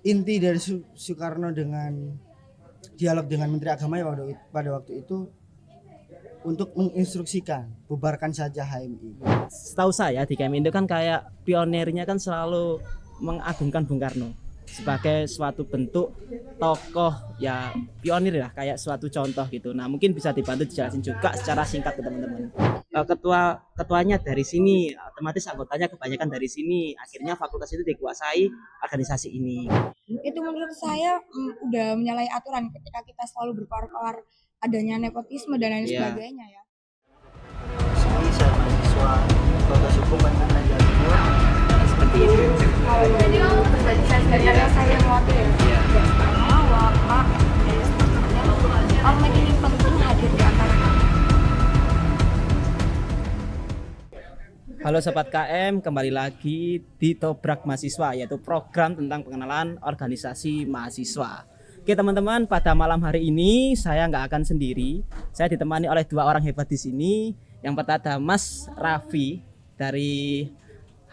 inti dari Soekarno dengan dialog dengan Menteri Agama ya pada waktu itu untuk menginstruksikan bubarkan saja HMI. Setahu saya di Kemindo kan kayak pionirnya kan selalu mengagungkan Bung Karno sebagai suatu bentuk tokoh ya pionir lah kayak suatu contoh gitu. Nah mungkin bisa dibantu dijelasin juga secara singkat ke teman-teman. Ketuanya dari sini, otomatis anggotanya kebanyakan dari sini. Akhirnya fakultas itu dikuasai organisasi ini. Itu menurut saya udah menyalahi aturan ketika kita selalu berkoar-koar adanya nepotisme dan lain sebagainya ya. Saya mahasiswa Fakultas Hukum Universitas Jawa Timur. Seperti itu. Kalau dari pribadi saya sebenarnya saya mewakili ya sama Pak dan seterusnya. Orang ini penting hadir di antara kami. Halo Sobat KM, kembali lagi di Tobrak Mahasiswa, yaitu program tentang pengenalan organisasi mahasiswa. Oke teman-teman, pada malam hari ini saya nggak akan sendiri. Saya ditemani oleh dua orang hebat di sini. Yang pertama ada Mas Raffi dari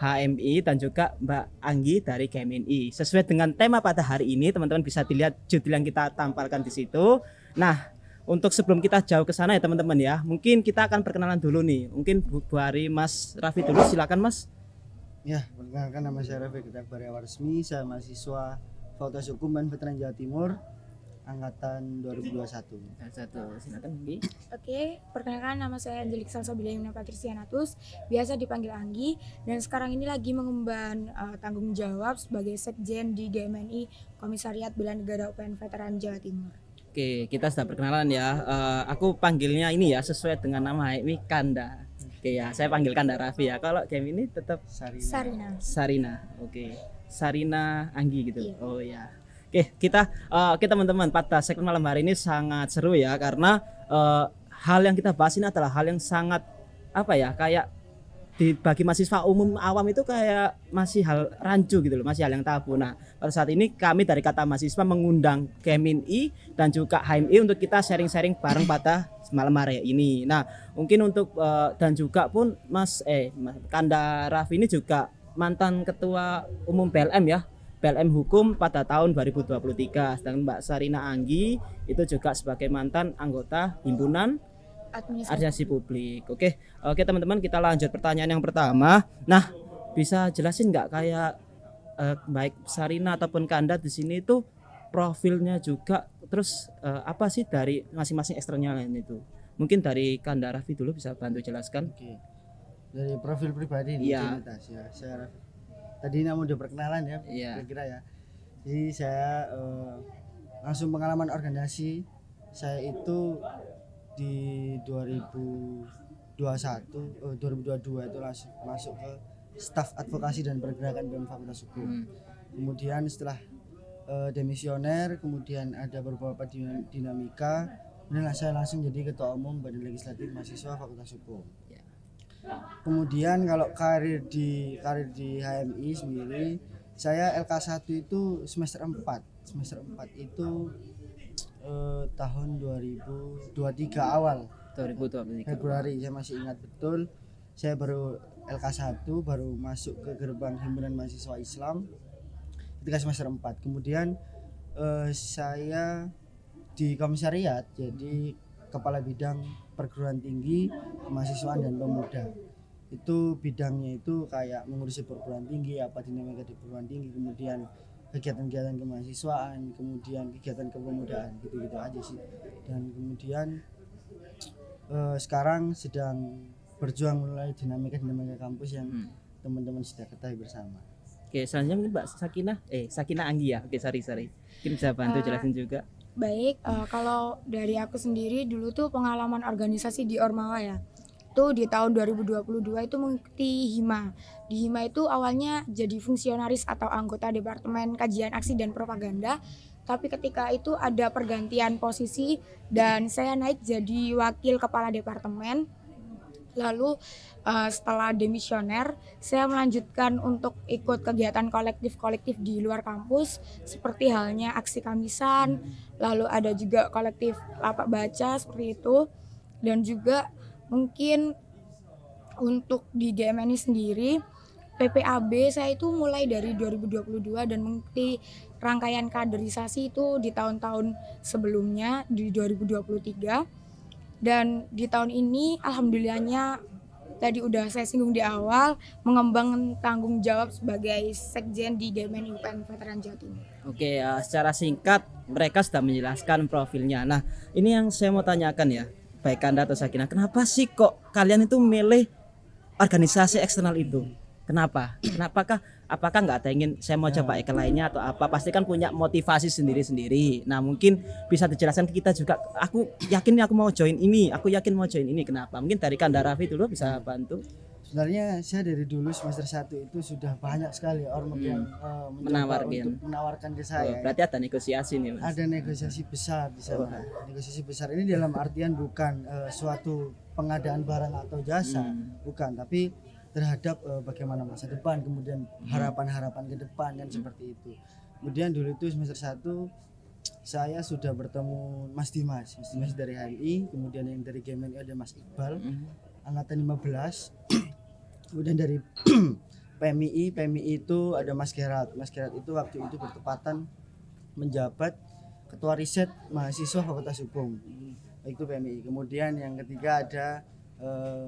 HMI dan juga Mbak Anggi dari KMNI. Sesuai dengan tema pada hari ini, teman-teman bisa dilihat judul yang kita tampilkan di situ. Nah, untuk sebelum kita jauh ke sana ya teman-teman ya, mungkin kita akan perkenalan dulu nih. Mungkin Bu Hari Mas Raffi dulu, silakan Mas. Ya, perkenalkan nama saya Raffi Akbar Warsmi, saya mahasiswa Fakultas Hukum Universitas Jawa Timur angkatan 2021. Silakan Anggi. Oke, perkenalkan nama saya Angelik Salsabilia Patricianatus, biasa dipanggil Anggi, dan sekarang ini lagi mengemban tanggung jawab sebagai Sekjen di GMNI Komisariat Bela Negara UPN Veteran Jawa Timur. Oke, kita sudah perkenalan ya. Aku panggilnya ini ya sesuai dengan nama HMI Kanda. Oke ya, saya panggil Kanda Raffi ya. Kalau game ini tetap Sarina. Oke. Sarina Anggi gitu. Iya. Oh ya. Oke teman-teman, pada segmen malam hari ini sangat seru ya karena hal yang kita bahas ini adalah hal yang sangat apa ya, kayak bagi mahasiswa umum awam itu kayak masih hal rancu gitu loh, masih hal yang tabu. Nah, pada saat ini kami dari Kata Mahasiswa mengundang KMNI dan juga HMI untuk kita sharing-sharing bareng pada malam hari ini. Nah, mungkin untuk dan juga pun Mas Kanda Raffi ini juga mantan ketua umum PLM ya. PLM Hukum pada tahun 2023. Sedangkan Mbak Sarina Anggi itu juga sebagai mantan anggota himpunan administrasi publik. Oke teman-teman, kita lanjut pertanyaan yang pertama. Nah, bisa jelasin nggak kayak baik Sarina ataupun Kanda di sini itu profilnya juga, terus apa sih dari masing-masing eksternalnya itu? Mungkin dari Kanda Raffi dulu bisa bantu jelaskan. Oke. Dari profil pribadi ya. Ya, saya tadi namun udah perkenalan ya, kira-kira ya. Jadi saya langsung pengalaman organisasi saya itu di 2022 itu langsung masuk ke staf advokasi dan pergerakan BEM Fakultas Hukum. Kemudian setelah demisioner, kemudian ada beberapa dinamika, kemudian saya langsung jadi ketua umum Badan Legislatif Mahasiswa Fakultas Hukum. Kemudian kalau karir di HMI sendiri, saya LK1 itu semester 4 itu tahun 2023 awal 2023 Februari, saya masih ingat betul. Saya baru LK1, baru masuk ke gerbang himpunan mahasiswa Islam ketika semester 4. Kemudian saya di komisariat jadi kepala bidang perguruan tinggi, kemahasiswaan dan pemuda. Itu bidangnya itu kayak mengurusi perguruan tinggi, apa dinamika di perguruan tinggi, kemudian kegiatan-kegiatan kemahasiswaan, kemudian kegiatan kepemudaan, gitu-gitu aja sih. Dan kemudian sekarang sedang berjuang mulai dinamika kampus yang teman-teman sudah ketahui bersama. Oke, selanjutnya mungkin Mbak Sakinah Anggi ya. Oke, sorry. Mungkin bisa bantu jelasin juga. Baik, kalau dari aku sendiri dulu tuh pengalaman organisasi di Ormawa ya. Itu di tahun 2022 itu mengikuti HIMA. Di HIMA itu awalnya jadi fungsionaris atau anggota Departemen Kajian Aksi dan Propaganda. Tapi ketika itu ada pergantian posisi dan saya naik jadi wakil kepala departemen. Lalu setelah demisioner, saya melanjutkan untuk ikut kegiatan kolektif di luar kampus seperti halnya aksi Kamisan, lalu ada juga kolektif lapak baca seperti itu. Dan juga mungkin untuk di GMNI sendiri PPAB saya itu mulai dari 2022 dan mengikuti rangkaian kaderisasi itu di tahun-tahun sebelumnya di 2023, dan di tahun ini alhamdulillahnya tadi udah saya singgung di awal, mengembangkan tanggung jawab sebagai sekjen di Demen UPN Veteran Jawa Timur. Oke, secara singkat mereka sudah menjelaskan profilnya. Nah, ini yang saya mau tanyakan ya, baik Kanda atau Sakinah, kenapa sih kok kalian itu milih organisasi eksternal itu? Kenapa? Kenapakah? Apakah nggak ada ingin saya mau coba ke lainnya atau apa? Pasti kan punya motivasi sendiri-sendiri. Nah, mungkin bisa dijelaskan ke kita juga. Aku yakin aku mau join ini. Aku yakin mau join ini. Kenapa? Mungkin dari Kanda Raffi dulu bisa bantu. Sebenarnya saya dari dulu semester 1 itu sudah banyak sekali ormek yang menawarkan ke saya. Berarti ada negosiasi nih, Mas. Ada negosiasi besar di sana. Negosiasi besar ini dalam artian bukan suatu pengadaan barang atau jasa, bukan, tapi terhadap bagaimana masa depan, kemudian harapan-harapan ke depan kan seperti itu. Kemudian dulu itu semester 1 saya sudah bertemu Mas Dimas dari HMI, kemudian yang dari GMNI ada Mas Iqbal angkatan 15. Kemudian dari PMI itu ada Mas Gerard itu waktu itu bertepatan menjabat ketua riset mahasiswa Fakultas Hukum, itu PMI. Kemudian yang ketiga ada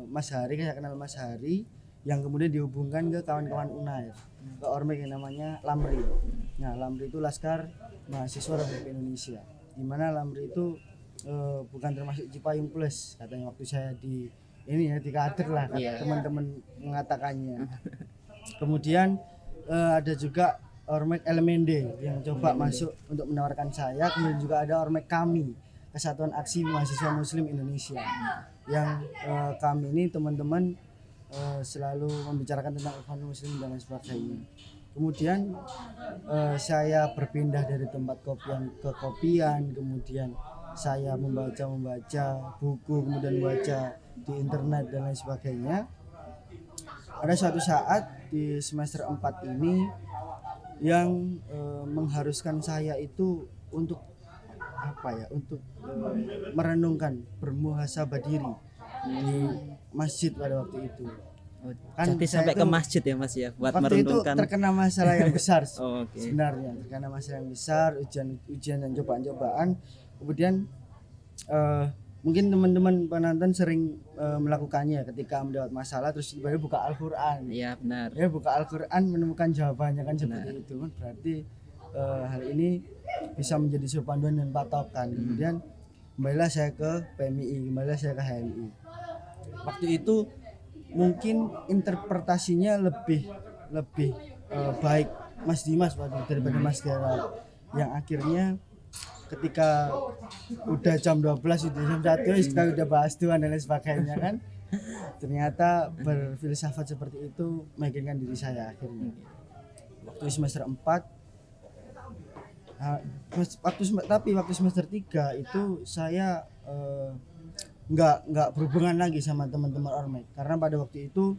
Mas Hari, saya kenal Mas Hari, yang kemudian dihubungkan ke kawan-kawan Unair, ke ormek yang namanya Lamri. Nah, Lamri itu Laskar Mahasiswa Republik Indonesia, di mana Lamri itu bukan termasuk Cipayung Plus katanya waktu saya di ini ya, di kader lah teman-teman mengatakannya. Kemudian ada juga ormek LMND yang coba masuk untuk menawarkan saya. Kemudian juga ada ormek kami, Kesatuan Aksi Mahasiswa Muslim Indonesia, yang kami ini teman-teman selalu membicarakan tentang ikhwan muslim dan lain sebagainya. Kemudian saya berpindah dari tempat kopian ke kopian, kemudian saya membaca buku, kemudian baca di internet dan lain sebagainya. Ada suatu saat di semester 4 ini yang mengharuskan saya itu untuk merenungkan, bermuhasabah diri di masjid pada waktu itu. Kan jadi sampai ke masjid ya Mas ya, buat waktu merundungkan. Itu terkena masalah yang besar. Okay. Sebenarnya terkena masalah yang besar, ujian dan cobaan. Kemudian mungkin teman-teman penonton sering melakukannya ketika mendapat masalah terus tiba-tiba buka Al-Qur'an. Iya, benar. Ya, buka Al-Qur'an menemukan jawabannya kan seperti itu kan. Berarti hal ini bisa menjadi sumber panduan dan patokan. Kemudian kembalilah saya ke PMI, kembalilah saya ke HMI. Waktu itu mungkin interpretasinya lebih baik Mas Dimas daripada Mas Gerard, yang akhirnya ketika udah jam 12 udah jam 1 kita udah bahas Tuhan dan lain sebagainya kan, ternyata berfilsafat seperti itu meyakinkan diri saya akhirnya. Waktu semester 4 waktu semester 3 itu saya nggak berhubungan lagi sama teman-teman ormek, karena pada waktu itu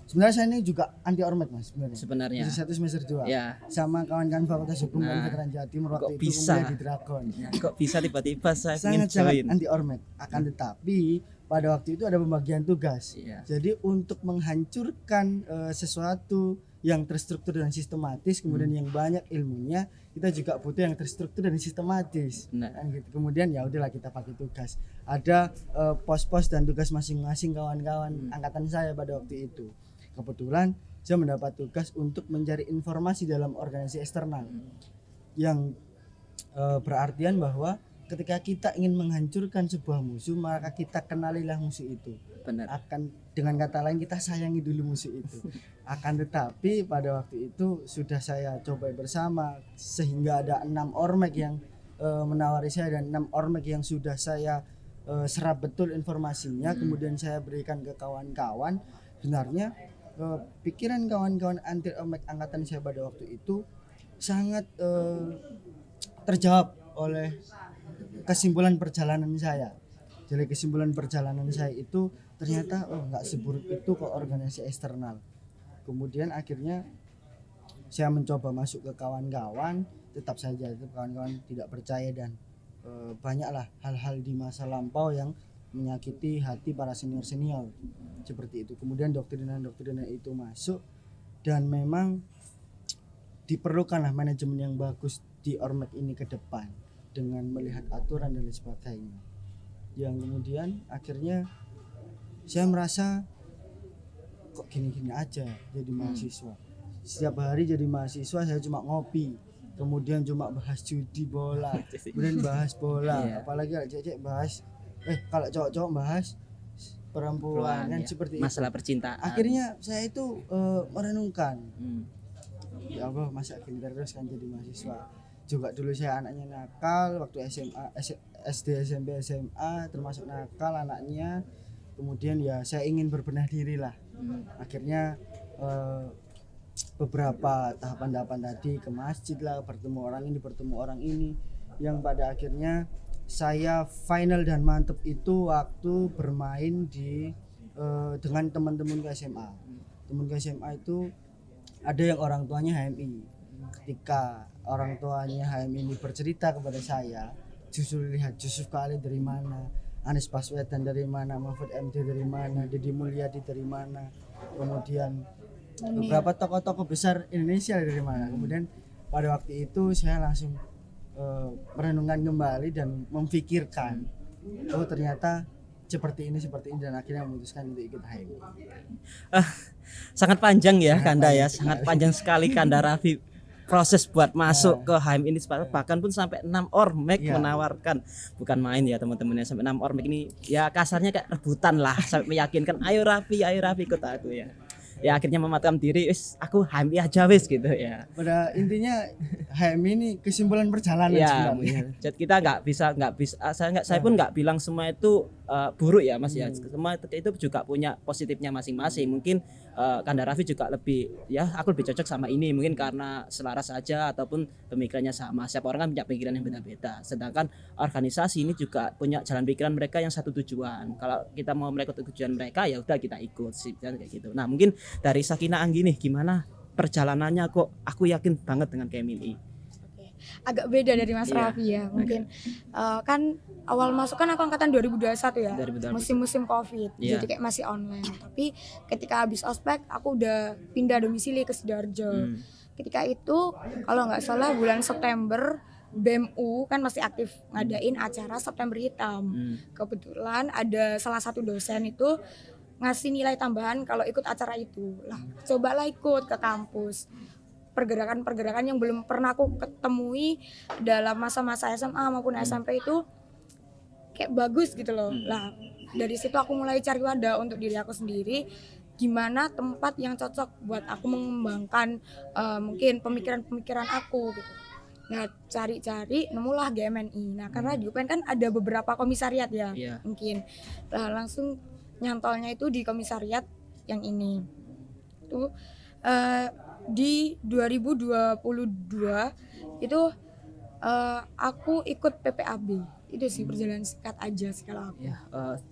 sebenarnya saya ini juga anti ormek Mas sebenarnya. Di 1 semester 2 ya. Sama kawan-kawan Fakultas Hukum dan Veteran Jawa Timur waktu itu kuliah di Dragon. Kok bisa tiba-tiba saya ingin join anti ormek, akan tetapi pada waktu itu ada pembagian tugas. Jadi untuk menghancurkan sesuatu yang terstruktur dan sistematis, kemudian yang banyak ilmunya, kita juga butuh yang terstruktur dan sistematis. Kan gitu. Kemudian ya udahlah kita pakai tugas. Ada pos-pos dan tugas masing-masing kawan-kawan angkatan saya pada waktu itu. Kebetulan saya mendapat tugas untuk mencari informasi dalam organisasi eksternal, yang berartian bahwa ketika kita ingin menghancurkan sebuah musuh, maka kita kenalilah musuh itu. Benar. Akan dengan kata lain kita sayangi dulu musuh itu. Akan tetapi pada waktu itu sudah saya coba bersama, sehingga ada 6 ormek yang menawari saya dan 6 ormek yang sudah saya serap betul informasinya, kemudian saya berikan ke kawan-kawan. Sebenarnya pikiran kawan-kawan anti ormek angkatan saya pada waktu itu sangat terjawab oleh kesimpulan perjalanan saya. Jadi kesimpulan perjalanan saya itu ternyata nggak seburuk itu ke organisasi eksternal. Kemudian akhirnya saya mencoba masuk ke kawan-kawan, tetap saja itu kawan-kawan tidak percaya dan banyaklah hal-hal di masa lampau yang menyakiti hati para senior-senior seperti itu. Kemudian doktrina itu masuk, dan memang diperlukanlah manajemen yang bagus di Ormek ini ke depan dengan melihat aturan dan lain sebagainya. Yang kemudian akhirnya saya merasa kok gini-gini aja jadi mahasiswa. Setiap hari jadi mahasiswa saya cuma ngopi, kemudian cuma bahas judi bola, kemudian bahas bola, apalagi kalau cewek bahas kalau cowok-cowok bahas perempuan kan seperti masalah itu. Percintaan. Akhirnya saya itu merenungkan. Ya Allah, masa gini terus kan jadi mahasiswa. Juga dulu saya anaknya nakal waktu SMA, SD, SMP, SMA termasuk nakal anaknya. Kemudian ya saya ingin berbenah diri lah. Akhirnya beberapa tahapan-tahapan tadi ke masjid lah, bertemu orang ini yang pada akhirnya saya final dan mantep itu waktu bermain di dengan teman-teman ke SMA. Teman ke SMA itu ada yang orang tuanya HMI. Ketika orang tuanya HMI ini bercerita kepada saya, justru lihat Yusuf Khalid dari mana, Anies Baswedan dari mana, Mahfud MD dari mana, Deddy Mulyadi dari mana, kemudian beberapa tokoh-tokoh besar Indonesia dari mana. Kemudian pada waktu itu saya langsung merenungkan kembali dan memfikirkan, oh ternyata seperti ini dan akhirnya memutuskan untuk ikut HMI. Sangat panjang ya Kanda ya, sangat panjang sekali Kanda Raffi proses buat masuk ke HMI ini, bahkan pun sampai 6 ormek menawarkan, bukan main ya teman-teman ya, sampai 6 ormek ini ya kasarnya kayak rebutan lah sampai meyakinkan ayo Raffi ikut aku ya. Ya akhirnya mematkan diri, aku HMI aja wis gitu ya. Pada intinya HMI ini kesimpulan perjalanan sebenarnya. Jadi kita nggak bisa saya pun nggak bilang semua itu buruk ya Mas ya. Semua itu juga punya positifnya masing-masing. Mungkin Kanda Raffi juga aku lebih cocok sama ini mungkin karena selaras saja ataupun pemikirannya sama. Setiap orang kan punya pikiran yang beda-beda. Sedangkan organisasi ini juga punya jalan pikiran mereka yang satu tujuan. Kalau kita mau mengikuti tujuan mereka ya udah kita ikut sih kayak gitu. Nah, mungkin dari Sakina Anggi nih gimana perjalanannya kok aku yakin banget dengan KMI. Agak beda dari Mas Raffi ya mungkin. Kan awal masuk kan aku angkatan 2021 ya, musim-musim Covid, jadi kayak masih online. Tapi ketika habis ospek aku udah pindah domisili ke Sidoarjo. Ketika itu kalau nggak salah bulan September BEMU kan masih aktif ngadain acara September Hitam. Kebetulan ada salah satu dosen itu ngasih nilai tambahan kalau ikut acara itu. Lah, cobalah ikut ke kampus. Pergerakan-pergerakan yang belum pernah aku ketemui dalam masa-masa SMA maupun SMP itu kayak bagus gitu loh. Lah, dari situ aku mulai cari wadah untuk diri aku sendiri, gimana tempat yang cocok buat aku mengembangkan mungkin pemikiran-pemikiran aku gitu. Nah, cari-cari nemulah GMNI. Nah, karena di UPN kan ada beberapa komisariat ya, mungkin. Lah, langsung nyantolnya itu di komisariat yang ini. Itu di 2022 itu aku ikut PPAB. Itu sih perjalanan singkat aja sih kalau aku.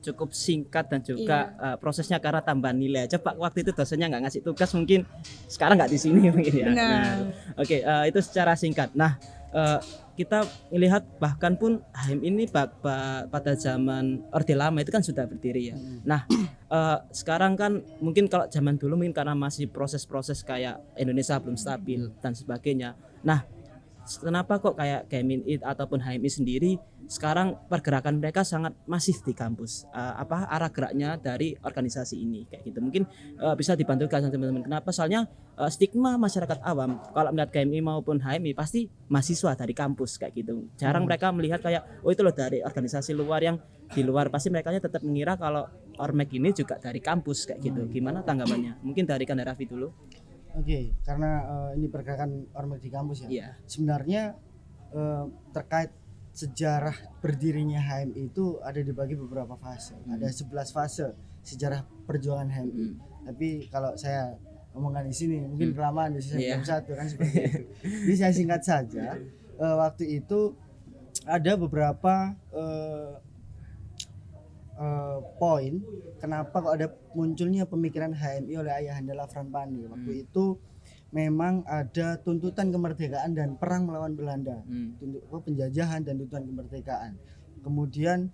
Cukup singkat dan juga prosesnya karena tambahan nilai aja Pak. Waktu itu dosennya nggak ngasih tugas, mungkin sekarang nggak di sini mungkin ya. Oke, itu secara singkat. Nah, kita melihat bahkan pun HMI ini pada zaman Orde Lama itu kan sudah berdiri ya. Nah, sekarang kan mungkin kalau zaman dulu mungkin karena masih proses-proses kayak Indonesia belum stabil dan sebagainya. Nah, kenapa kok kayak GMNI ataupun HMI sendiri sekarang pergerakan mereka sangat masif di kampus? Arah geraknya dari organisasi ini kayak gitu. Mungkin bisa dibantu sama teman-teman. Kenapa? Soalnya stigma masyarakat awam kalau melihat GMI maupun HMI pasti mahasiswa dari kampus kayak gitu. Jarang mereka melihat kayak itu loh dari organisasi luar yang di luar, pasti mereka tetap mengira kalau Ormek ini juga dari kampus kayak gitu. Gimana tanggapannya? Mungkin dari Kanda Raffi dulu. Oke, karena ini pergerakan Ormek di kampus ya. Sebenarnya terkait sejarah berdirinya HMI itu ada dibagi beberapa fase. Ada 11 fase sejarah perjuangan HMI. Tapi kalau saya omongkan di sini mungkin kelamaan, jadi saya belum satu kan seperti itu. Jadi saya singkat saja. Waktu itu ada beberapa poin kenapa kok ada munculnya pemikiran HMI oleh Ayahanda Lafran Pandi. Waktu itu memang ada tuntutan kemerdekaan dan perang melawan Belanda, penjajahan dan tuntutan kemerdekaan. Kemudian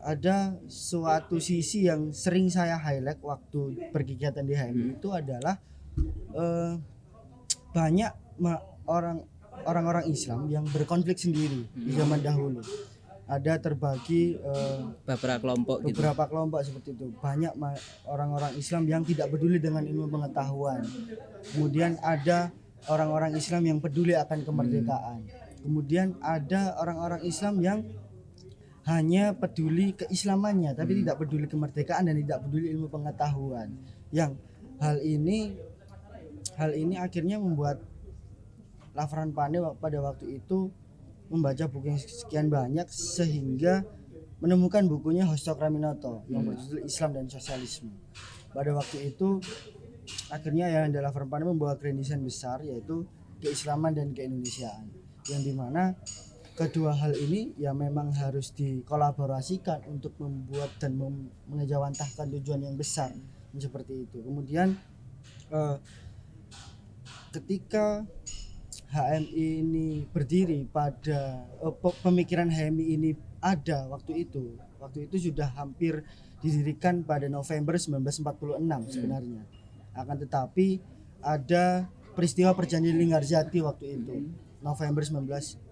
ada suatu sisi yang sering saya highlight waktu berkegiatan di HMI itu adalah banyak orang-orang Islam yang berkonflik sendiri di zaman dahulu. Ada terbagi beberapa kelompok seperti itu. Banyak orang-orang Islam yang tidak peduli dengan ilmu pengetahuan. Kemudian ada orang-orang Islam yang peduli akan kemerdekaan. Kemudian ada orang-orang Islam yang hanya peduli keislamannya tapi tidak peduli kemerdekaan dan tidak peduli ilmu pengetahuan. Yang hal ini akhirnya membuat Laveran Pane pada waktu itu membaca buku yang sekian banyak sehingga menemukan bukunya Hasto Kraminoto yang berjudul Islam dan Sosialisme. Pada waktu itu akhirnya Ayahanda Laveran Pane membawa grandisan besar yaitu keislaman dan keindonesiaan, yang dimana kedua hal ini ya memang harus dikolaborasikan untuk membuat dan mengejawantahkan tujuan yang besar seperti itu. Kemudian ketika HMI ini berdiri pada pemikiran HMI ini ada waktu itu sudah hampir didirikan pada November 1946 sebenarnya. Akan tetapi ada peristiwa perjanjian Linggarjati waktu itu November 1946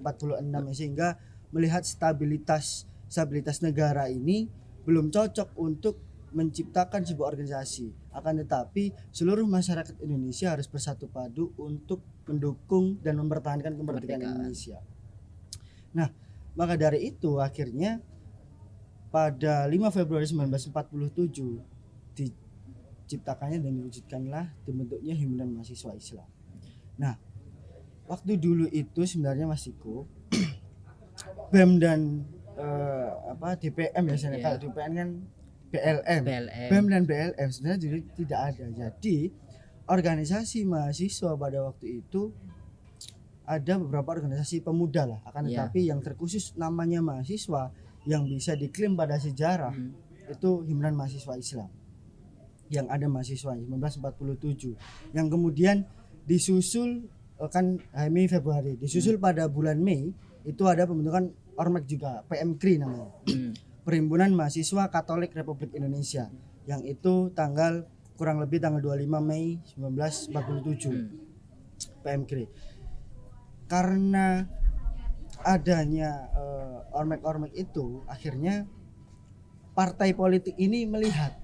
sehingga melihat stabilitas negara ini belum cocok untuk menciptakan sebuah organisasi. Akan tetapi seluruh masyarakat Indonesia harus bersatu padu untuk mendukung dan mempertahankan kemerdekaan Indonesia. Nah, maka dari itu akhirnya pada 5 Februari 1947 diciptakannya dan diwujudkanlah dibentuknya Himpunan Mahasiswa Islam. Nah, waktu dulu itu sebenarnya Mas Iko BEM dan DPM ya kalau DPM kan BLM. BEM dan BLM sebenarnya dulu tidak ada. Jadi organisasi mahasiswa pada waktu itu ada beberapa organisasi pemuda lah, akan tetapi yang terkhusus namanya mahasiswa yang bisa diklaim pada sejarah itu Himpunan Mahasiswa Islam yang ada mahasiswanya 1947 yang kemudian disusul kan HMI Februari, disusul pada bulan Mei itu ada pembentukan Ormek juga, PMKRI namanya. Perhimpunan Mahasiswa Katolik Republik Indonesia yang itu kurang lebih tanggal 25 Mei 1947 PMKRI. Karena adanya ormek-ormek itu akhirnya partai politik ini melihat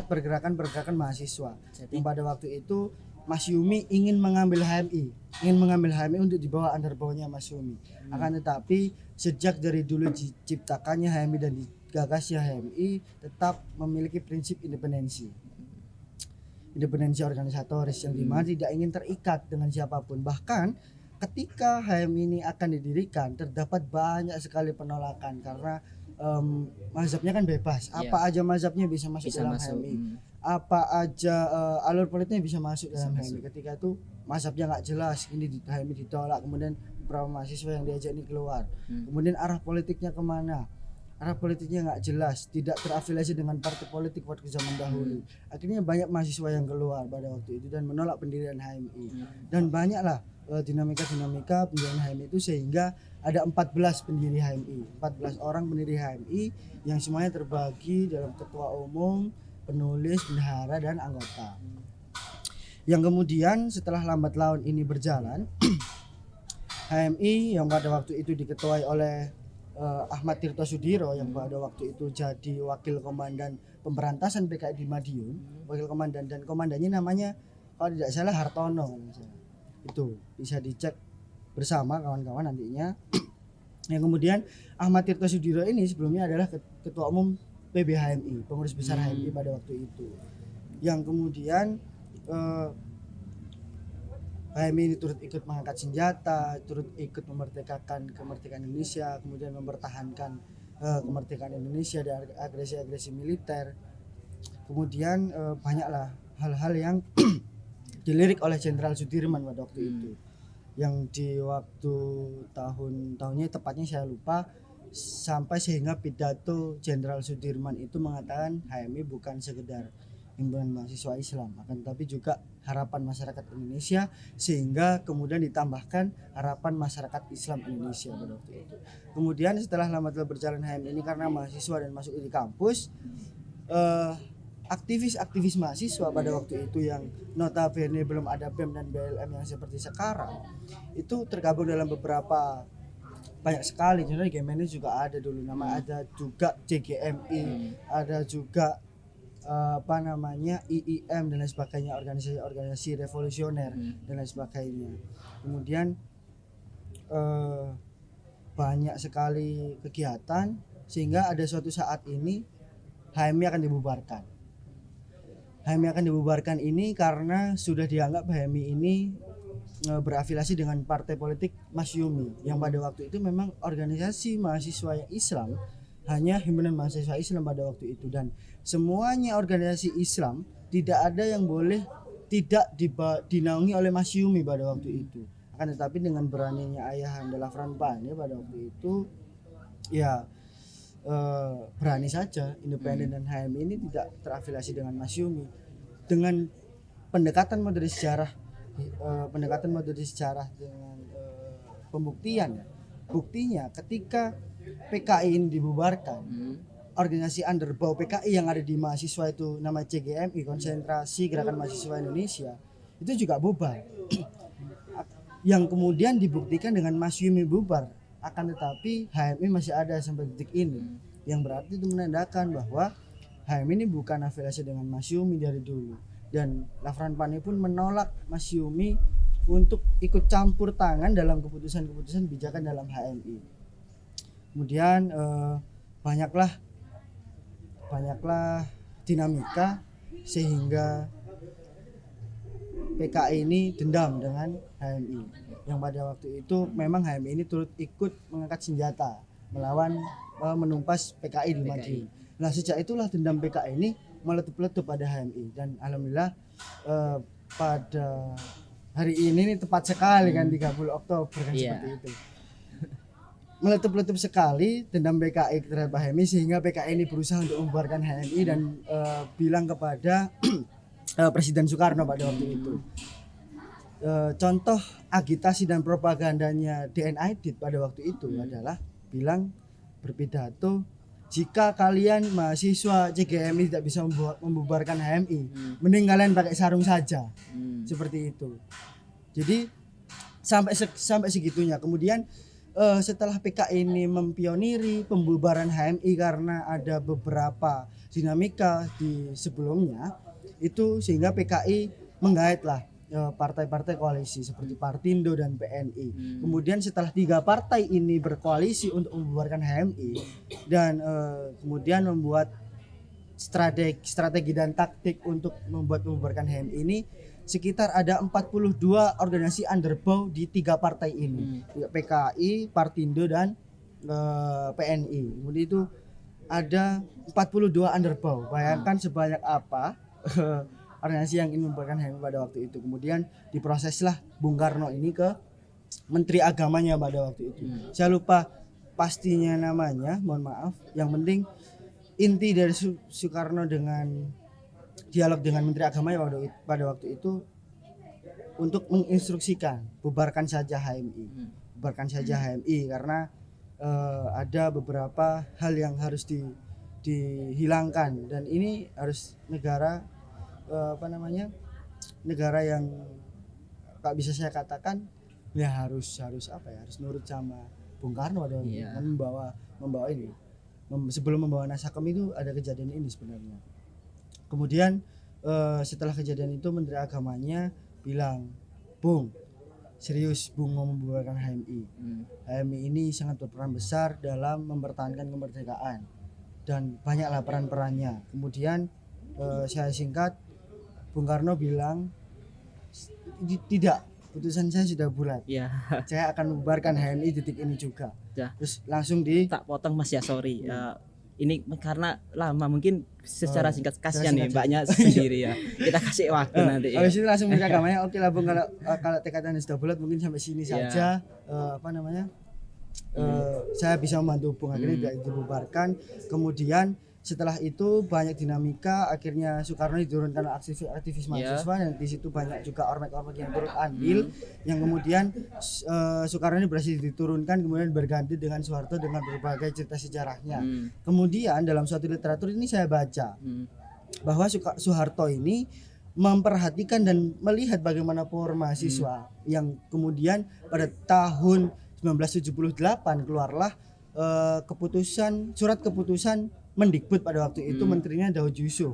pergerakan mahasiswa. Yang pada waktu itu Mas Yumi ingin mengambil HMI untuk dibawa under bawahnya Mas Yumi. Akan tetapi sejak dari dulu diciptakannya HMI dan digagasnya HMI tetap memiliki prinsip independensi organisatoris yang dimana tidak ingin terikat dengan siapapun. Bahkan ketika HMI ini akan didirikan terdapat banyak sekali penolakan karena mazhabnya kan bebas. Apa aja mazhabnya bisa masuk dalam HMI. Apa aja alur politiknya bisa masuk dalam HMI. Ketika itu mazhabnya nggak jelas, ini di HMI ditolak, kemudian beberapa mahasiswa yang diajak ini keluar. Kemudian arah politiknya kemana? Arah politiknya nggak jelas, tidak terafiliasi dengan partai politik waktu zaman dahulu. Akhirnya banyak mahasiswa yang keluar pada waktu itu dan menolak pendirian HMI. Dan banyaklah dinamika pendirian HMI itu sehingga ada 14 pendiri HMI, 14 orang pendiri HMI yang semuanya terbagi dalam ketua umum, penulis, bendahara dan anggota. Yang kemudian setelah lambat laun ini berjalan, HMI yang pada waktu itu diketuai oleh Ahmad Tirto Sudiro yang pada waktu itu jadi wakil komandan pemberantasan PKI di Madiun, wakil komandan, dan komandannya namanya kalau tidak salah Hartono. Itu bisa dicek bersama kawan-kawan nantinya. Yang kemudian Ahmad Tirto Sudiro ini sebelumnya adalah ketua umum PBHMI, pengurus besar HMI pada waktu itu. Yang kemudian HMI ini turut ikut mengangkat senjata, turut ikut memerdekakan kemerdekaan Indonesia, kemudian mempertahankan kemerdekaan Indonesia dari agresi-agresi militer. Kemudian banyaklah hal-hal yang dilirik oleh Jenderal Sudirman pada waktu itu. Yang di waktu tahun-tahunnya tepatnya saya lupa, sampai sehingga pidato Jenderal Sudirman itu mengatakan HMI bukan sekedar himpunan mahasiswa Islam, akan tetapi juga harapan masyarakat Indonesia, sehingga kemudian ditambahkan harapan masyarakat Islam Indonesia pada waktu itu. Kemudian setelah lama berjalan HMI ini karena mahasiswa dan masuk di kampus, aktivis mahasiswa pada waktu itu yang notabene belum ada BEM dan BLM yang seperti sekarang, itu tergabung dalam beberapa banyak sekali. Contohnya Gemenis juga ada dulu, ada juga JGMI, ada juga IIM dan lain sebagainya, organisasi revolusioner dan lain sebagainya. Kemudian banyak sekali kegiatan sehingga ada suatu saat ini HMI akan dibubarkan. HMI akan dibubarkan ini karena sudah dianggap HMI ini berafiliasi dengan partai politik Masyumi, yang pada waktu itu memang organisasi mahasiswa yang Islam, hanya himpunan mahasiswa Islam pada waktu itu, dan semuanya organisasi Islam tidak ada yang boleh tidak dinaungi oleh Masyumi pada waktu itu. Akan tetapi dengan beraninya Ayahanda Lafran Pane pada waktu itu ya berani saja independen dan HMI ini tidak terafiliasi dengan Masyumi. Dengan pendekatan model sejarah dengan pembuktian. Buktinya ketika PKI ini dibubarkan, organisasi underbau PKI yang ada di mahasiswa itu nama CGMI, Konsentrasi Gerakan Mahasiswa Indonesia, itu juga bubar. Yang kemudian dibuktikan dengan Masyumi bubar, akan tetapi HMI masih ada sampai detik ini. Yang berarti itu menandakan bahwa HMI ini bukan afiliasi dengan Masyumi dari dulu. Dan Lafran Pane pun menolak Masyumi untuk ikut campur tangan dalam keputusan-keputusan bijakan dalam HMI. Kemudian banyaklah dinamika sehingga PKI ini dendam dengan HMI, yang pada waktu itu memang HMI ini turut ikut mengangkat senjata melawan menumpas PKI di Madiun. Nah sejak itulah dendam PKI ini meletup-letup pada HMI, dan alhamdulillah pada hari ini tepat sekali kan 30 Oktober kan seperti itu. Meletup-letup sekali dendam PKI terhadap HMI sehingga PKI ini berusaha untuk membubarkan HMI dan bilang kepada Presiden Soekarno pada waktu itu. Contoh agitasi dan propagandanya DNID pada waktu itu adalah bilang berpidato, jika kalian mahasiswa CGMI tidak bisa membubarkan HMI, mending kalian pakai sarung saja. Seperti itu. Jadi sampai segitunya. Kemudian setelah PKI ini mempioniri pembubaran HMI karena ada beberapa dinamika di sebelumnya, itu sehingga PKI menggaitlah partai-partai koalisi seperti Partindo dan PNI. Kemudian setelah 3 partai ini berkoalisi untuk membubarkan HMI dan kemudian membuat strategi dan taktik untuk membubarkan HMI ini, sekitar ada 42 organisasi underbau di 3 partai ini, PKI, Partindo dan PNI. Kemudian itu ada 42 underbau. Bayangkan sebanyak apa organisasi yang ingin membubarkan HMI pada waktu itu. Kemudian diproseslah Bung Karno ini ke Menteri Agamanya pada waktu itu. Saya lupa pastinya namanya, mohon maaf. Yang penting inti dari Soekarno dengan dialog dengan Menteri Agamanya pada waktu itu untuk menginstruksikan bubarkan saja HMI. Bubarkan saja HMI karena ada beberapa hal yang harus dihilangkan, dan ini harus negara negara yang tak bisa saya katakan ya harus nurut sama Bung Karno dan membawa ini. Sebelum membawa Nasakom itu ada kejadian ini sebenarnya. Kemudian setelah kejadian itu Menteri Agamanya bilang, Bung, serius Bung mau membubarkan HMI. HMI ini sangat berperan besar dalam mempertahankan kemerdekaan dan banyaklah peran-perannya. Kemudian saya singkat, Bung Karno bilang, tidak, putusan saya sudah bulat. Saya akan membubarkan HMI detik ini juga. Terus langsung tak potong Mas ya, sorry. Ini karena lama, mungkin secara singkat kasihan nih mbaknya sendiri ya. Kita kasih waktu nanti. Habis itu langsung Menteri Agamanya, oke lah Bung, kalau tekadnya sudah bulat mungkin sampai sini saja. Saya bisa membantu Bung, akhirnya tidak dibubarkan. Kemudian setelah itu banyak dinamika, akhirnya Soekarno diturunkan aktivis mahasiswa, dan di situ banyak juga ormek-ormek yang turut andil, yang kemudian Soekarno ini berhasil diturunkan, kemudian berganti dengan Soeharto dengan berbagai cerita sejarahnya. Kemudian dalam suatu literatur ini saya baca bahwa Soeharto ini memperhatikan dan melihat bagaimana power mahasiswa yang kemudian pada tahun 1978 keluarlah surat keputusan Mendikbud pada waktu itu menterinya Daud Yusuf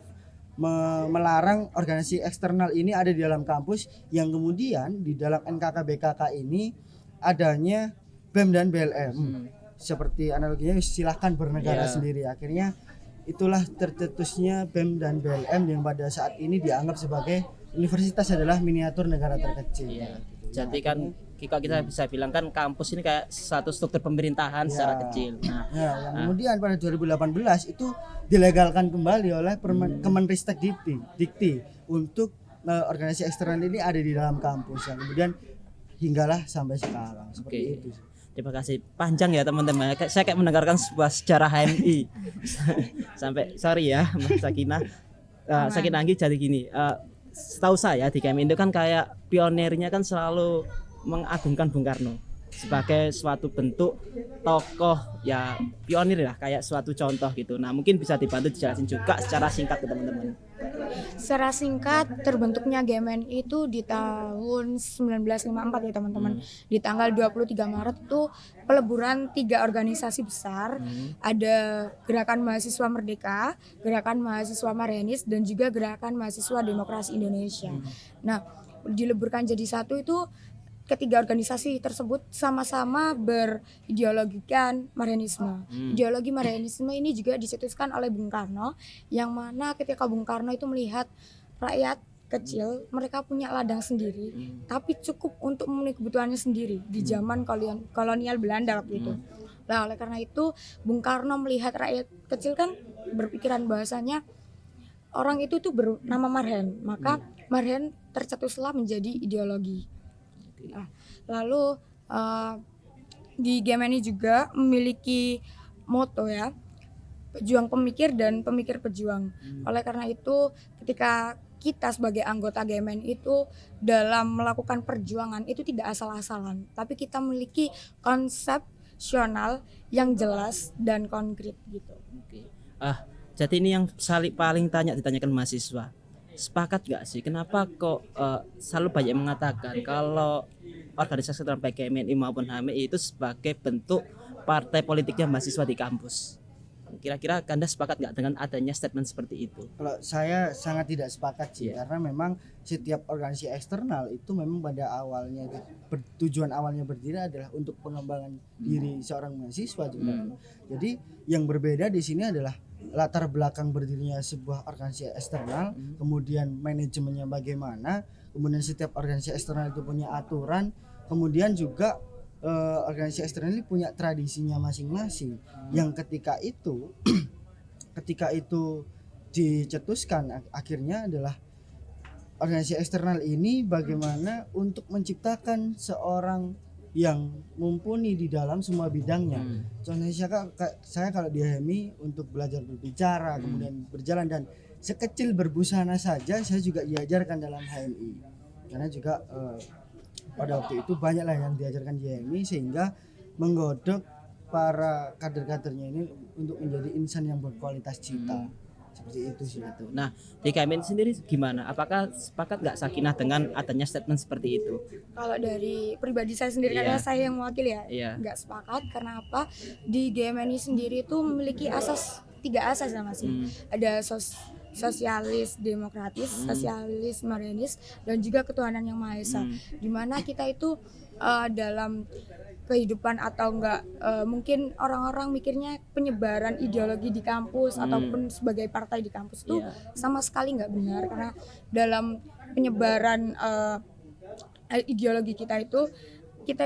melarang organisasi eksternal ini ada di dalam kampus, yang kemudian di dalam NKK BKK ini adanya BEM dan BLM. Seperti analoginya silahkan bernegara sendiri. Akhirnya itulah tercetusnya BEM dan BLM yang pada saat ini dianggap sebagai universitas adalah miniatur negara terkecil. Jadi kan kita bisa bilang kan kampus ini kayak satu struktur pemerintahan secara kecil. Yang kemudian pada 2018 itu dilegalkan kembali oleh Kemenristek Dikti untuk organisasi eksternal ini ada di dalam kampus, yang kemudian hinggalah sampai sekarang seperti itu. Terima kasih, panjang ya teman-teman. Saya kayak mendengarkan sebuah sejarah HMI. Sampai sorry ya Mbak Sakinah. Sakinah Anggi jadi gini. Setahu saya di Kemindo kan kayak pionirnya kan selalu mengagungkan Bung Karno sebagai suatu bentuk tokoh ya pionir lah, kayak suatu contoh gitu. Nah mungkin bisa dibantu dijelasin juga secara singkat ke teman-teman. Secara singkat, terbentuknya GMN itu di tahun 1954 ya teman-teman. Di tanggal 23 Maret itu peleburan 3 organisasi besar. Ada Gerakan Mahasiswa Merdeka, Gerakan Mahasiswa Marianis, dan juga Gerakan Mahasiswa Demokrasi Indonesia. Nah, dileburkan jadi satu itu ketiga organisasi tersebut sama-sama berideologikan Marianisme. Ideologi Marianisme ini juga dicetuskan oleh Bung Karno, yang mana ketika Bung Karno itu melihat rakyat kecil, mereka punya ladang sendiri, tapi cukup untuk memenuhi kebutuhannya sendiri di zaman kolonial Belanda waktu itu. Nah, oleh karena itu Bung Karno melihat rakyat kecil kan berpikiran bahasanya orang itu tuh bernama Marhen, maka Marhen tercetuslah menjadi ideologi. Nah, lalu di GMN ini juga memiliki moto ya, pejuang pemikir dan pemikir pejuang. Oleh karena itu ketika kita sebagai anggota GMN itu dalam melakukan perjuangan itu tidak asal-asalan, tapi kita memiliki konsepsional yang jelas dan konkret gitu. Jadi ini yang paling ditanyakan mahasiswa. Sepakat gak sih kenapa kok selalu banyak mengatakan kalau organisasi eksternal baik KMNI maupun HMI itu sebagai bentuk partai politiknya mahasiswa di kampus? Kira-kira Anda sepakat gak dengan adanya statement seperti itu? Kalau saya sangat tidak sepakat sih, karena memang setiap organisasi eksternal itu memang pada awalnya tujuan awalnya berdiri adalah untuk pengembangan diri seorang mahasiswa juga. Jadi yang berbeda di sini adalah latar belakang berdirinya sebuah organisasi eksternal, kemudian manajemennya bagaimana, kemudian setiap organisasi eksternal itu punya aturan, kemudian juga organisasi eksternal ini punya tradisinya masing-masing, yang ketika itu dicetuskan akhirnya adalah organisasi eksternal ini bagaimana untuk menciptakan seorang yang mumpuni di dalam semua bidangnya. Contohnya saya kalau di HMI untuk belajar berbicara, kemudian berjalan, dan sekecil berbusana saja saya juga diajarkan dalam HMI. Karena juga pada waktu itu banyaklah yang diajarkan di HMI sehingga menggodok para kader-kadernya ini untuk menjadi insan yang berkualitas cita. Seperti itu sih. Nah, di KMN sendiri gimana? Apakah sepakat nggak Sakinah dengan adanya statement seperti itu? Kalau dari pribadi saya sendiri, karena saya yang mewakili nggak sepakat. Karena apa? Di GMNI sendiri itu memiliki 3 asas ya Mas. Ada sosialis demokratis, sosialis marianis, dan juga ketuhanan yang maha esa. Dimana kita itu dalam kehidupan atau enggak mungkin orang-orang mikirnya penyebaran ideologi di kampus ataupun sebagai partai di kampus itu sama sekali enggak benar, karena dalam penyebaran ideologi kita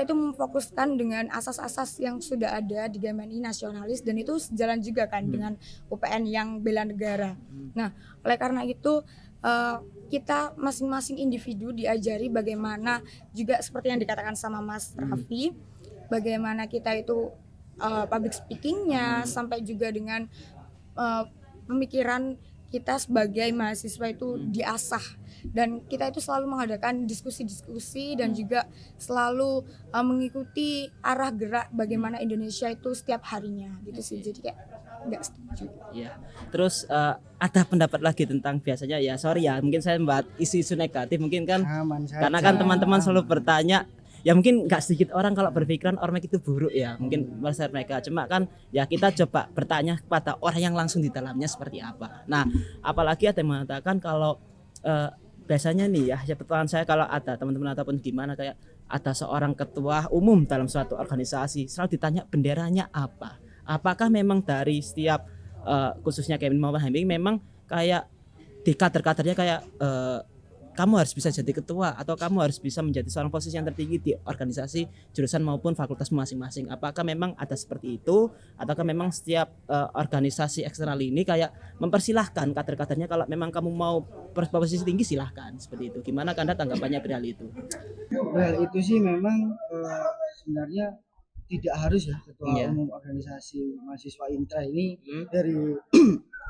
itu memfokuskan dengan asas-asas yang sudah ada di GMNI nasionalis, dan itu sejalan juga kan dengan UPN yang bela negara. Nah, oleh karena itu kita masing-masing individu diajari bagaimana juga seperti yang dikatakan sama Mas Raffi, bagaimana kita itu public speakingnya, sampai juga dengan pemikiran kita sebagai mahasiswa itu diasah, dan kita itu selalu mengadakan diskusi-diskusi dan juga selalu mengikuti arah gerak bagaimana Indonesia itu setiap harinya gitu sih. Jadi kayak nggak setuju. Ya. Terus ada pendapat lagi tentang biasanya ya, sorry ya, mungkin saya membahas isu-isu negatif mungkin kan, Aman karena saja. kan teman-teman selalu bertanya, ya mungkin nggak sedikit orang kalau berpikiran ormek itu buruk ya, mungkin bahasa mereka. Cuma kan ya kita coba bertanya kepada orang yang langsung di dalamnya seperti apa. Nah, apalagi ada yang mengatakan kalau biasanya nih ya, pertanyaan saya kalau ada teman-teman ataupun gimana kayak ada seorang ketua umum dalam suatu organisasi selalu ditanya benderanya apa. Apakah memang dari setiap khususnya Kevin maupun Heming memang kayak di kader-kadernya kayak kamu harus bisa jadi ketua atau kamu harus bisa menjadi seorang posisi yang tertinggi di organisasi jurusan maupun fakultas masing-masing. Apakah memang ada seperti itu ataukah memang setiap organisasi eksternal ini kayak mempersilahkan kader-kadernya kalau memang kamu mau posisi tinggi silahkan seperti itu. Gimana Kanda tanggapannya perihal itu? Well, itu sih memang sebenarnya tidak harus ya ketua umum organisasi mahasiswa Intra ini dari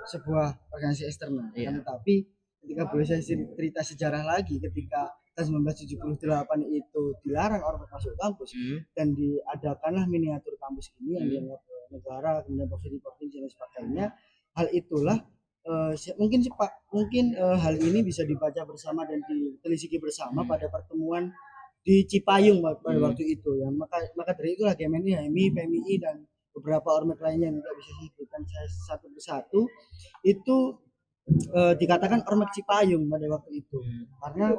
sebuah organisasi eksternal. Tetapi ketika boleh saya cerita sejarah lagi, ketika tahun 1978 itu dilarang ormas masuk kampus dan diadakanlah miniatur kampus ini yang dianggap negara, kemudian provinsi dan sebagainya. Hal itulah mungkin hal ini bisa dibaca bersama dan ditelisiki bersama pada pertemuan di Cipayung pada waktu itu ya. Maka dari itulah GMNI, HMI, PMI dan beberapa ormas lainnya yang tidak bisa disebutkan saya satu persatu itu dikatakan ormas Cipayung pada waktu itu karena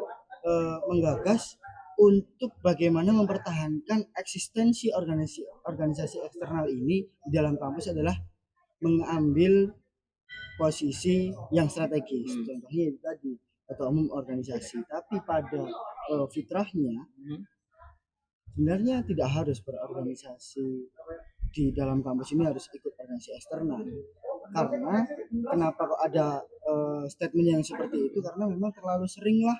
menggagas untuk bagaimana mempertahankan eksistensi organisasi eksternal ini di dalam kampus adalah mengambil posisi yang strategis. Contohnya itu tadi ketua umum organisasi, tapi pada fitrahnya sebenarnya tidak harus berorganisasi di dalam kampus ini harus ikut organisasi eksternal. Karena kenapa kok ada statement yang seperti itu? Karena memang terlalu seringlah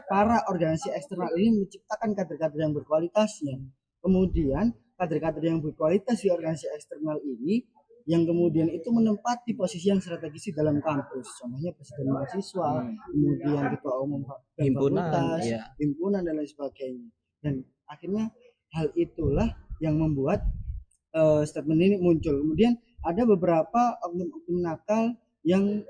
para organisasi eksternal ini menciptakan kader-kader yang berkualitasnya. Kemudian kader-kader yang berkualitas di organisasi eksternal ini yang kemudian itu menempati posisi yang strategis di dalam kampus. Contohnya presiden mahasiswa, kemudian ketua umum himpunan dan lain sebagainya. Dan akhirnya hal itulah yang membuat statement ini muncul. Kemudian ada beberapa oknum-oknum nakal yang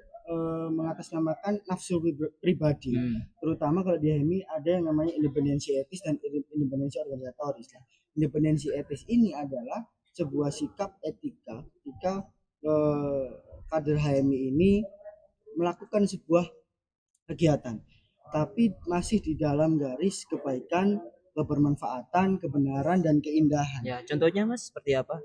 mengatasnamakan nafsu pribadi, terutama kalau di HMI ada yang namanya independensi etis dan independensi organisatoris. Independensi etis ini adalah sebuah sikap etika ketika kader HMI ini melakukan sebuah kegiatan, tapi masih di dalam garis kebaikan, kebermanfaatan, kebenaran dan keindahan. Ya, contohnya Mas seperti apa?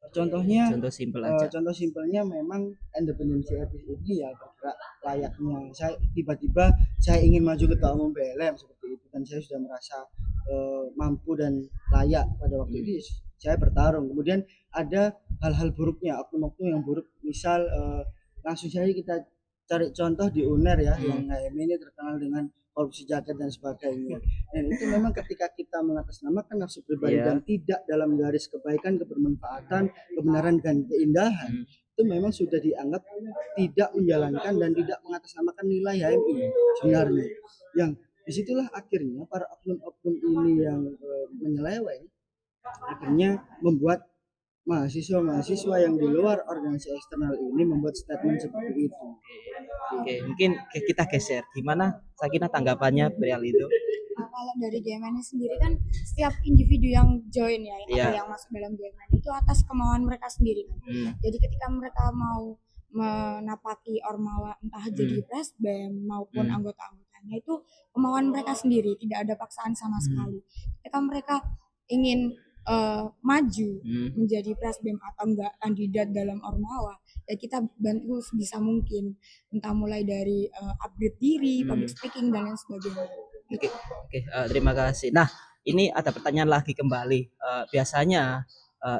Contohnya, contoh simpelnya memang independensi etis ini ya bergerak layaknya tiba-tiba saya ingin maju ketua umum BLM seperti itu dan saya sudah merasa mampu dan layak pada waktu itu saya bertarung. Kemudian ada hal-hal buruknya, oknum-oknum yang buruk, misal langsung saja kita cari contoh di UNER ya, yang HMI ini terkenal dengan korupsi jaket dan sebagainya. Dan itu memang ketika kita mengatasnamakan nafsu pribadi dan tidak dalam garis kebaikan, kebermanfaatan, kebenaran dan keindahan, itu memang sudah dianggap tidak menjalankan dan tidak mengatasnamakan nilai HMI sebenarnya. Yang disitulah akhirnya para oknum-oknum ini yang menyeleweng akhirnya membuat mahasiswa yang di luar organisasi eksternal ini membuat statement seperti itu. Oke, mungkin kita geser. Gimana Sakinah tanggapannya perihal itu? Kalau dari GMN sendiri kan setiap individu yang join ya, atau yang masuk dalam GMN itu atas kemauan mereka sendiri kan. Jadi ketika mereka mau menapaki ormawa entah jadi presbem maupun anggota-anggotanya itu kemauan mereka sendiri, tidak ada paksaan sama sekali. Ketika mereka ingin maju menjadi presbem atau enggak kandidat dalam ormawa, ya kita bantu sebisa mungkin, entah mulai dari upgrade diri, public speaking dan lain sebagainya. Oke, terima kasih. Nah, ini ada pertanyaan lagi kembali. Biasanya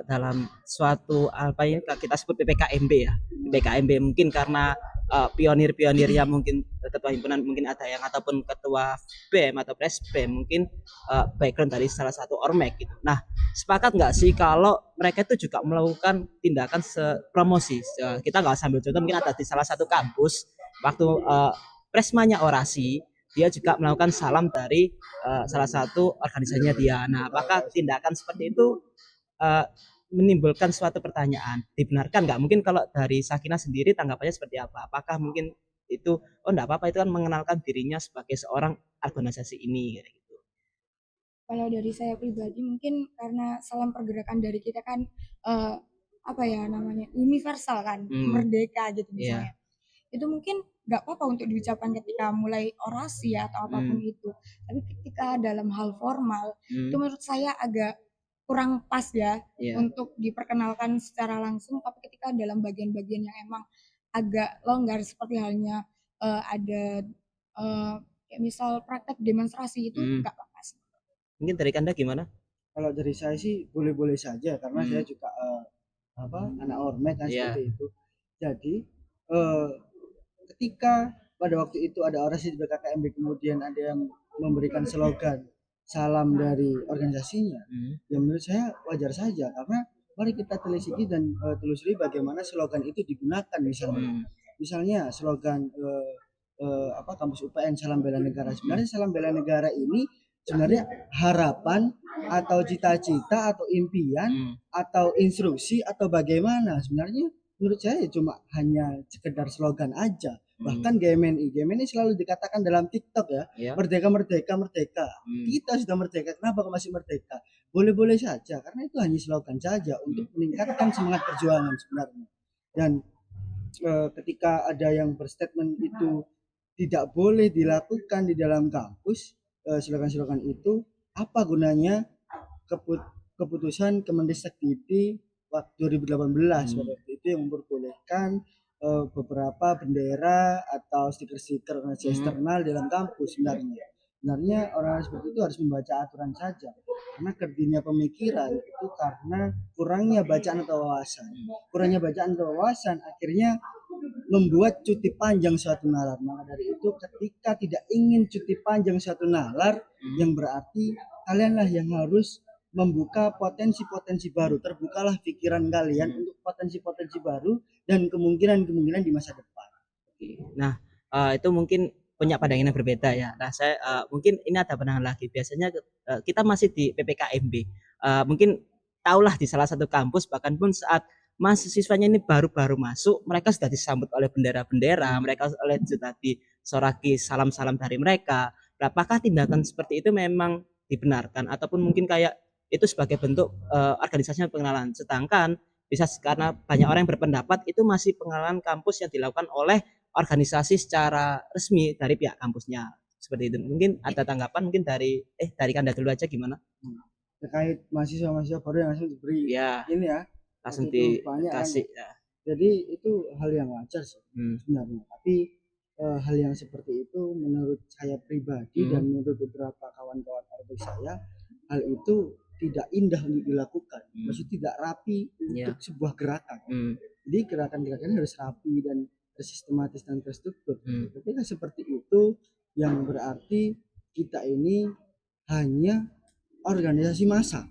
dalam suatu apa yang kita sebut PPKMB ya, PPKMB mungkin karena pionir-pionir yang mungkin ketua himpunan mungkin ada yang ataupun ketua BEM atau presbem mungkin background dari salah satu ormek gitu. Nah, sepakat nggak sih kalau mereka itu juga melakukan tindakan promosi? Kita nggak sambil contoh, mungkin ada di salah satu kampus waktu presmanya orasi, dia juga melakukan salam dari salah satu organisasinya dia. Nah, apakah tindakan seperti itu menimbulkan suatu pertanyaan, dibenarkan nggak? Mungkin kalau dari Sakinah sendiri tanggapannya seperti apa? Apakah mungkin itu, oh enggak apa-apa, itu kan mengenalkan dirinya sebagai seorang organisasi ini kayak gitu. Kalau dari saya pribadi mungkin karena salam pergerakan dari kita kan eh, apa ya namanya universal kan, merdeka gitu misalnya. Itu mungkin nggak apa-apa untuk diucapkan ketika mulai orasi atau apapun itu. Tapi ketika dalam hal formal itu menurut saya agak kurang pas ya untuk diperkenalkan secara langsung. Tapi ketika dalam bagian-bagian yang emang agak longgar seperti halnya ada kayak misal praktek demonstrasi itu nggak apa-apa sih. Mungkin dari Kanda gimana? Kalau dari saya sih boleh-boleh saja karena saya juga anak ormek kan seperti itu. Jadi ketika pada waktu itu ada orasi di BKKMB kemudian ada yang memberikan slogan salam dari organisasinya, ya menurut saya wajar saja karena mari kita telisiki dan telusuri bagaimana slogan itu digunakan misalnya slogan kampus UPN salam bela negara. Sebenarnya salam bela negara ini sebenarnya harapan atau cita-cita atau impian atau instruksi atau bagaimana sebenarnya menurut saya cuma hanya sekedar slogan aja. Bahkan GMNI selalu dikatakan dalam TikTok ya, merdeka merdeka merdeka. Kita sudah merdeka, kenapa kok masih merdeka? Boleh-boleh saja karena itu hanya slogan saja untuk meningkatkan semangat perjuangan sebenarnya. Dan ketika ada yang berstatement itu tidak boleh dilakukan di dalam kampus, slogan-slogan itu apa gunanya keputusan Kemendikbud waktu 2018 waktu itu yang memperbolehkan beberapa bendera atau stiker-stiker organisasi eksternal dalam kampus sebenarnya orang seperti itu harus membaca aturan saja karena kerdinya pemikiran itu karena kurangnya bacaan atau wawasan akhirnya membuat cuti panjang suatu nalar. Maka dari itu ketika tidak ingin cuti panjang suatu nalar yang berarti kalianlah yang harus membuka potensi-potensi baru. Terbukalah pikiran kalian untuk potensi-potensi baru dan kemungkinan-kemungkinan di masa depan. Nah, itu mungkin punya pandangan yang berbeda ya. Nah, saya mungkin ini ada pandangan lagi. Biasanya kita masih di PPKMB. Mungkin tahulah di salah satu kampus bahkan pun saat mahasiswanya ini baru-baru masuk, mereka sudah disambut oleh bendera-bendera, mereka sudah disoraki salam-salam dari mereka. Nah, apakah tindakan seperti itu memang dibenarkan ataupun mungkin kayak itu sebagai bentuk organisasinya pengenalan, sedangkan bisa karena banyak orang yang berpendapat itu masih pengenalan kampus yang dilakukan oleh organisasi secara resmi dari pihak kampusnya seperti itu. Mungkin ada tanggapan mungkin dari Kanda dulu aja gimana terkait mahasiswa baru yang langsung diberi ini ya langsung dikasih kan? Ya. Jadi itu hal yang wajar sih sebenarnya, tapi hal yang seperti itu menurut saya pribadi dan menurut beberapa kawan-kawan ormas saya hal itu tidak indah untuk dilakukan, maksudnya tidak rapi untuk sebuah gerakan. Jadi gerakan-gerakan harus rapi dan sistematis dan terstruktur. Ketika seperti itu yang berarti kita ini hanya organisasi massa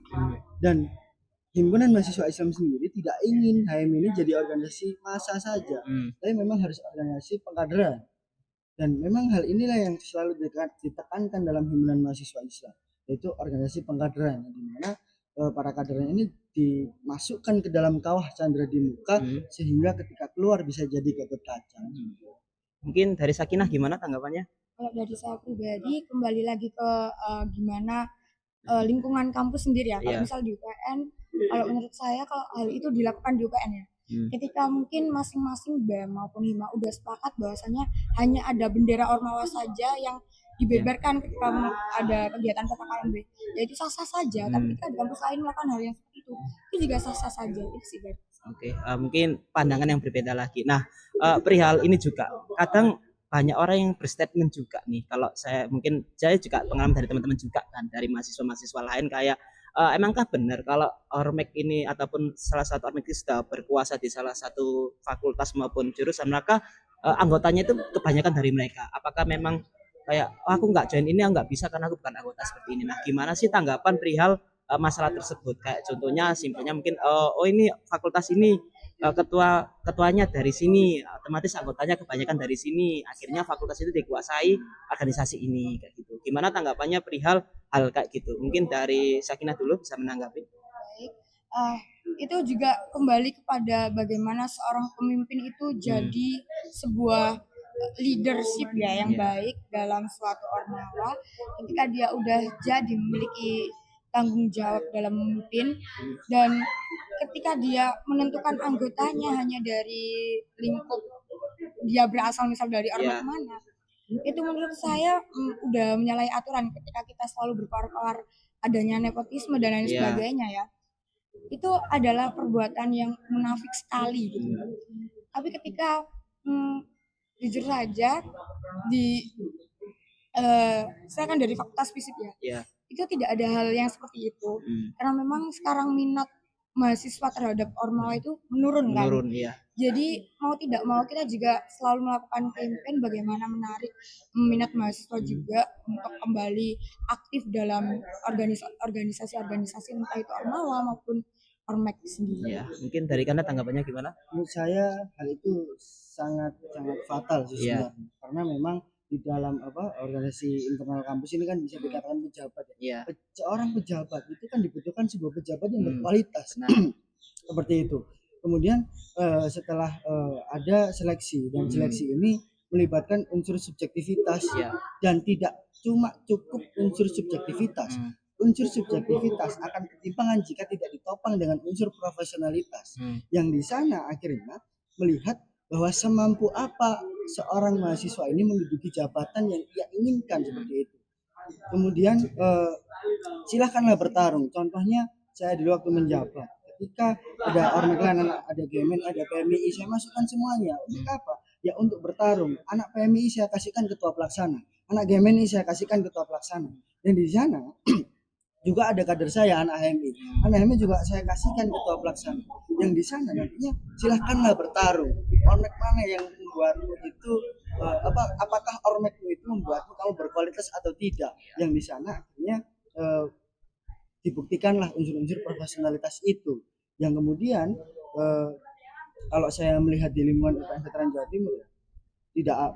dan himpunan mahasiswa Islam sendiri tidak ingin HM ini jadi organisasi massa saja, tapi memang harus organisasi pengkaderan. Dan memang hal inilah yang selalu ditekankan dalam himpunan mahasiswa Islam, yaitu organisasi pengkaderan, di mana para kaderan ini dimasukkan ke dalam kawah candra di muka sehingga ketika keluar bisa jadi gatot kaca. Mungkin dari Sakinah gimana tanggapannya? Kalau dari saya pribadi kembali lagi ke gimana lingkungan kampus sendiri ya. Kalau misal di UPN, kalau menurut saya kalau hal itu dilakukan di UPN ya, ketika mungkin masing-masing BEM maupun HIMA udah sepakat bahwasanya hanya ada bendera Ormawa saja yang dibeberkan ketika ada kegiatan PPKMB, ya itu sah-sah saja. Tapi ketika di kampus lain melakukan hal yang seperti itu juga sah-sah saja. Itu sih guys. Oke, mungkin pandangan yang berbeda lagi. Nah, perihal ini juga kadang banyak orang yang berstatement juga nih. Kalau saya juga pengalaman dari teman-teman juga kan, dari mahasiswa-mahasiswa lain kayak emangkah benar kalau Ormek ini ataupun salah satu Ormek itu sudah berkuasa di salah satu fakultas maupun jurusan, maka anggotanya itu kebanyakan dari mereka. Apakah memang kayak aku nggak join ini, nggak bisa karena aku bukan anggota seperti ini. Nah, gimana sih tanggapan perihal masalah tersebut? Kayak contohnya simpelnya mungkin ini fakultas ini ketuanya dari sini, otomatis anggotanya kebanyakan dari sini, akhirnya fakultas itu dikuasai organisasi ini kayak gitu. Gimana tanggapannya perihal hal kayak gitu? Mungkin dari Sakinah dulu bisa menanggapi. Baik, itu juga kembali kepada bagaimana seorang pemimpin itu jadi sebuah leadership ya yang baik dalam suatu ormawa. Ketika dia udah jadi memiliki tanggung jawab dalam memimpin, dan ketika dia menentukan anggotanya hanya dari lingkup dia berasal misal dari ormas mana, itu menurut saya udah menyalahi aturan ketika kita selalu berkoar-koar adanya nepotisme dan lain sebagainya ya. Itu adalah perbuatan yang munafik sekali gitu. Tapi ketika jujur saja saya kan dari Fakultas Fisip ya. Itu tidak ada hal yang seperti itu. Karena memang sekarang minat mahasiswa terhadap ormawa itu menurun kan. Jadi mau tidak mau kita juga selalu melakukan campaign bagaimana menarik minat mahasiswa juga untuk kembali aktif dalam organisasi-organisasi entah itu ormawa maupun ormek sendiri. Mungkin dari Kanda tanggapannya gimana? Menurut saya hal itu sangat fatal sih sebenarnya. Karena memang di dalam organisasi internal kampus ini kan bisa dikatakan pejabat ya. Seorang pejabat itu kan dibutuhkan sebuah pejabat yang berkualitas. Seperti itu. Kemudian setelah ada seleksi dan seleksi ini melibatkan unsur subjektivitas dan tidak cuma cukup unsur subjektivitas. Unsur subjektivitas akan ketimpangan jika tidak ditopang dengan unsur profesionalitas. Yang di sana akhirnya melihat bahwa semampu apa seorang mahasiswa ini menduduki jabatan yang ia inginkan seperti itu. Kemudian silahkanlah bertarung. Contohnya saya dulu waktu menjabat, ketika ada ormek lain, ada Gemen, ada PMI, saya masukkan semuanya. Untuk apa? Ya untuk bertarung. Anak PMI saya kasihkan ketua pelaksana, anak Gemen saya kasihkan ketua pelaksana. Dan di sana juga ada kader saya anak HMI. Anak HMI juga saya kasihkan ketua pelaksana. Yang di sana nantinya silahkanlah bertarung. Ormek mana yang membuatmu itu apakah ormekmu itu membuatmu kamu berkualitas atau tidak? Yang di sana akhirnya dibuktikanlah unsur-unsur profesionalitas itu. Yang kemudian kalau saya melihat di lingkungan UPN Veteran Jawa Timur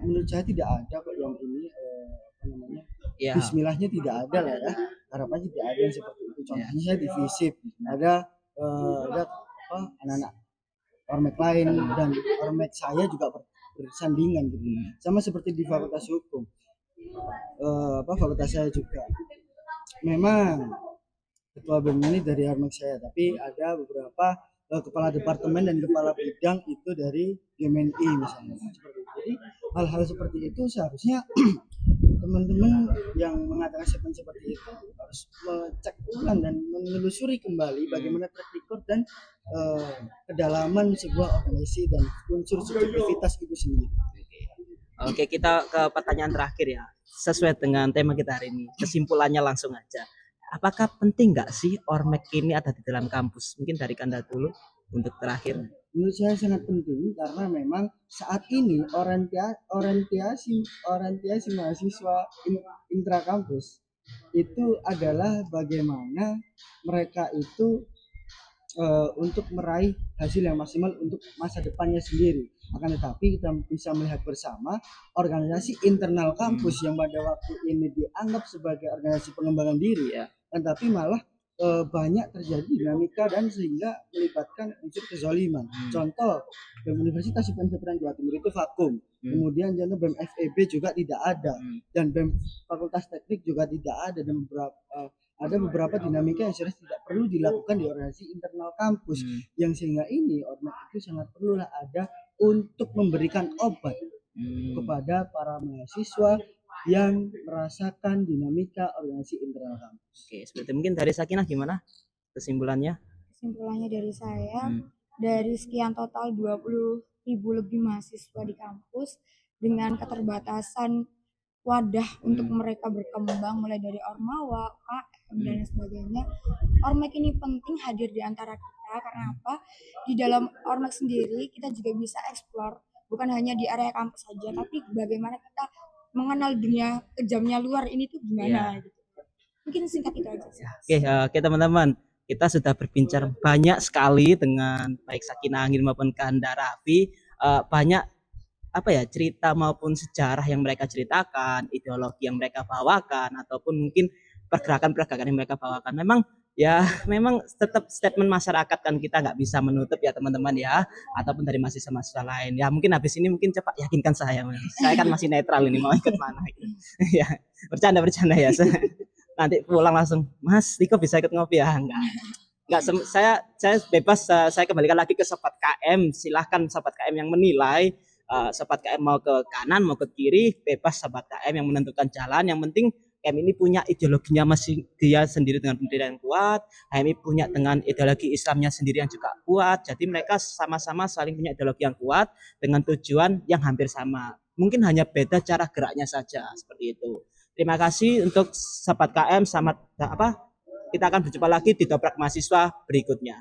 menurut saya tidak ada kok yang ini Bismillahnya tidak ada lah ya. Harapannya tidak ada yang seperti itu. Contohnya saya di FISIP ada anak-anak ormek lain dan ormek saya juga bersandingan gitu. Sama seperti di Fakultas Hukum. Fakultas saya juga. Memang ketua BEM ini dari ormek saya, tapi ada beberapa kepala departemen dan kepala bidang itu dari GMNI misalnya. Jadi hal-hal seperti itu seharusnya teman-teman yang mengatakan seperti itu harus mengecek ulang dan menelusuri kembali bagaimana track record dan kedalaman sebuah organisasi dan unsur subjektivitas itu sendiri. Oke, kita ke pertanyaan terakhir ya. Sesuai dengan tema kita hari ini, kesimpulannya langsung aja. Apakah penting nggak sih ormek ini ada di dalam kampus? Mungkin dari Kanda dulu untuk terakhir. Menurut saya sangat penting karena memang saat ini orientasi mahasiswa intrakampus itu adalah bagaimana mereka itu untuk meraih hasil yang maksimal untuk masa depannya sendiri. Akan tetapi kita bisa melihat bersama organisasi internal kampus yang pada waktu ini dianggap sebagai organisasi pengembangan diri tetapi malah banyak terjadi dinamika dan sehingga melibatkan unsur kezaliman. Contoh, BEM Universitas UPN Veteran Jawa Timur itu vakum. Kemudian contoh BEM FEB juga tidak ada dan BEM Fakultas Teknik juga tidak ada dan ada beberapa dinamika yang serius tidak perlu dilakukan di organisasi internal kampus yang sehingga ini ormas itu sangat perlulah ada untuk memberikan obat kepada para mahasiswa yang merasakan dinamika organisasi internal kampus. Oke, seperti mungkin dari Sakinah gimana kesimpulannya? Kesimpulannya dari saya, dari sekian total 20.000 lebih mahasiswa di kampus dengan keterbatasan wadah untuk mereka berkembang mulai dari ormawa, UKM dan sebagainya. Ormek ini penting hadir di antara kita karena apa? Di dalam ormek sendiri kita juga bisa eksplor bukan hanya di area kampus saja, tapi bagaimana kita mengenal dunia kejamnya luar ini tuh gimana gitu. Mungkin singkat itu aja sih. Oke, teman-teman, kita sudah berbincang banyak sekali dengan baik Sakinah Angin maupun Kanda Raffi, banyak cerita maupun sejarah yang mereka ceritakan, ideologi yang mereka bawakan ataupun mungkin pergerakan-pergerakan yang mereka bawakan. Memang Ya, memang tetap statement masyarakat kan kita nggak bisa menutup ya teman-teman ya, ataupun dari mahasiswa-mahasiswa lain. Ya mungkin habis ini mungkin cepat yakinkan saya, Mas. Saya kan masih netral ini mau ikut mana gitu. Ya, bercanda ya. Nanti pulang langsung, Mas, Riko bisa ikut ngopi ya? Enggak, saya bebas, saya kembalikan lagi ke sobat KM. Silahkan sobat KM yang menilai, sobat KM mau ke kanan mau ke kiri, bebas sobat KM yang menentukan jalan. Yang penting HM ini punya ideologinya masih dia sendiri dengan pendirian yang kuat, HMI punya dengan ideologi Islamnya sendiri yang juga kuat. Jadi mereka sama-sama saling punya ideologi yang kuat dengan tujuan yang hampir sama. Mungkin hanya beda cara geraknya saja seperti itu. Terima kasih untuk sahabat KM. Selamat kita akan berjumpa lagi di Dobrak Mahasiswa berikutnya.